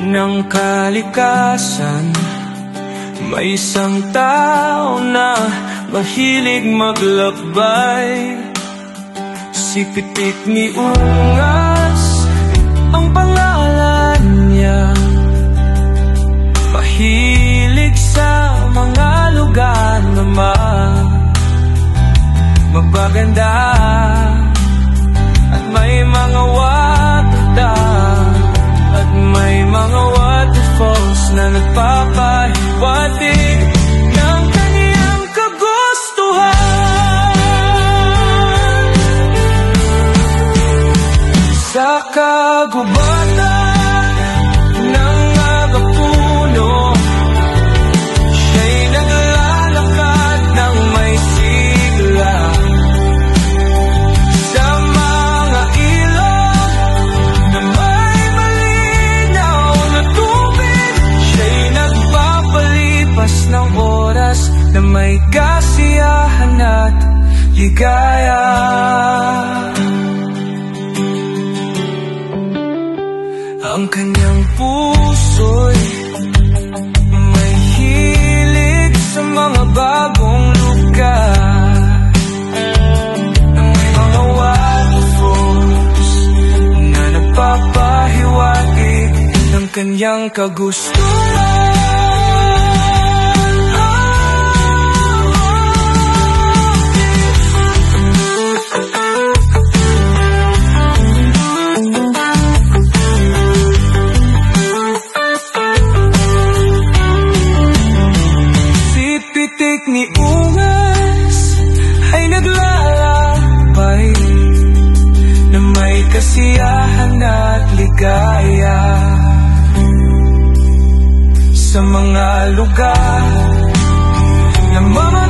ng kalikasan, may isang tao na mahilig maglakbay. Si Pitik ni Ungas ang pangalan niya, mahilig sa mga lugar na magaganda at may mga water, at may mga waterfalls na nagpapahiwatig ng kanyang kagustuhan. Sa kagubatan ng agapuno, siya'y naglalakad ng may sigla. Sa mga ilog na may malinaw na tubig, siya'y nagpapalipas ng oras na may kasiyahan at ligaya. Ang kanyang puso'y may hilig sa mga bagong lugar, may mga waterfalls na nagpapahiwatig ng kanyang kagustuhan. Pitik ni Ungas ay naglalakbay na may kasiyahan at ligaya sa mga lugar na mga